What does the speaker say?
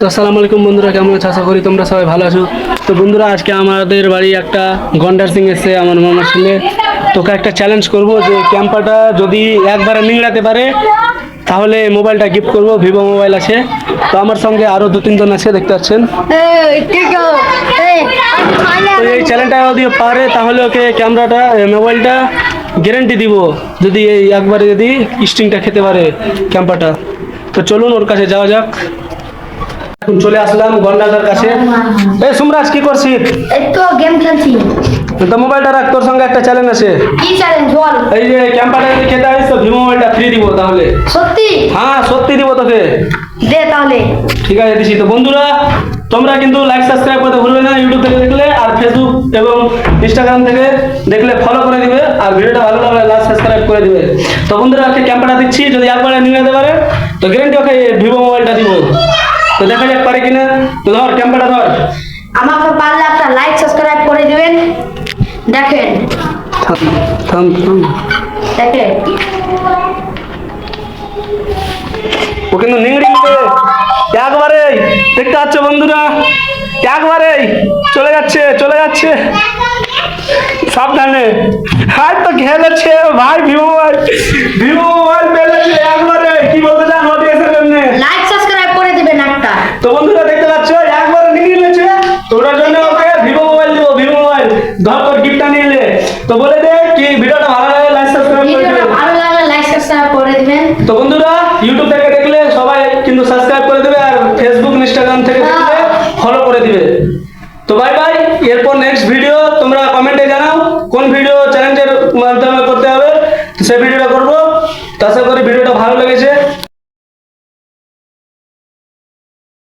তো আসসালামু আলাইকুম বন্ধুরা, কেমন আছো? আশা করি তোমরা সবাই ভালো আছো। তো বন্ধুরা, আজকে আমাদের বাড়ি একটা গন্ডার সিং এসছে, আমার মামার ছেলে। তোকে একটা চ্যালেঞ্জ করব যে ক্যাম্পাটা যদি একবারে নিংড়াতে পারে তাহলে মোবাইলটা গিফট করব। ভিভো মোবাইল আছে। তো আমার সঙ্গে আরও 2-3 জন আছে, দেখতে পাচ্ছেন। তো এই চ্যালেঞ্জটা যদি পারে তাহলে ওকে ক্যামেরাটা মোবাইলটা গ্যারেন্টি দিব, যদি এই একবারে যদি স্ট্রিংটা খেতে পারে ক্যাম্পাটা। তো চলুন ওর কাছে যাওয়া যাক। এখন চলে আসলাম গন্ডাদার কাছে। এই সুমরাজ, কি করছিস? এই তো গেম খেলছি। তো মোবাইলটা রাখ, তোর সঙ্গে একটা চ্যালেঞ্জ আছে। কি চ্যালেঞ্জ বল? এই যে ক্যাম্পাটা যদি খেতে আসিস তো ভিভো মোবাইলটা ফ্রি দিব তাহলে। সত্যি? হ্যাঁ, সত্যি দিব তোকে। দে তাহলে। ঠিক আছে, দিছি। তো বন্ধুরা, তোমরা কিন্তু লাইক সাবস্ক্রাইব করতে ভুলবে না। ইউটিউব থেকে দেখলে আর ফেসবুক এবং ইনস্টাগ্রাম থেকে দেখলে ফলো করে দিবে, আর ভিডিওটা ভালো লাগলে লাইক সাবস্ক্রাইব করে দিবে। তো বন্ধুরা, ওকে ক্যাম্পাটা দিচ্ছি, যদি একবারে নিয়ে যেতে পারে তো গ্যারেন্টি ওকে ভিভো মোবাইলটা দিব। তো দেখা যাক পারে কিনা। তো ধর ক্যাম্পাটা ধর। আমাকে পারলে একটা লাইক সাবস্ক্রাইব করে দিবেন। দেখেন থাম থাম থাম। দেখেন ও কিন্তু নিংড়ি দিবে একবারে। দেখতে পাচ্ছ বন্ধুরা, একবারে চলে যাচ্ছে চলে যাচ্ছে। সাবধানে। হাই তো খেলেছে ভাই, ভিভো মোবাইল পেলেছে একবারে। কি বলতে চান নোটিফিকেশন জন্য? লাইক সাবস্ক্রাইব করে দিবেন একটা। তো বন্ধুরা, দেখতে পাচ্ছ একবারে নিয়ে নিয়েছে। তো ওটার জন্য ওকে ভিভো মোবাইল দিব। ভিভো মোবাইল ধর, তোর গিফটটা নিয়ে নে। তো বলে দে কি ভিডিওটা ভালো লাগে লাইক সাবস্ক্রাইব করে ভিডিওটা দিবেন। ভালো লাগলে লাইক সাবস্ক্রাইব করে দিবেন। তো বন্ধুরা, ইউটিউব থেকে দেখলে সবাই কিন্তু সাবস্ক্রাইব করে দেবে, আর ফেসবুক ইনস্টাগ্রাম থেকে দেখলে ফলো করে দিবে। তো বাই বাই।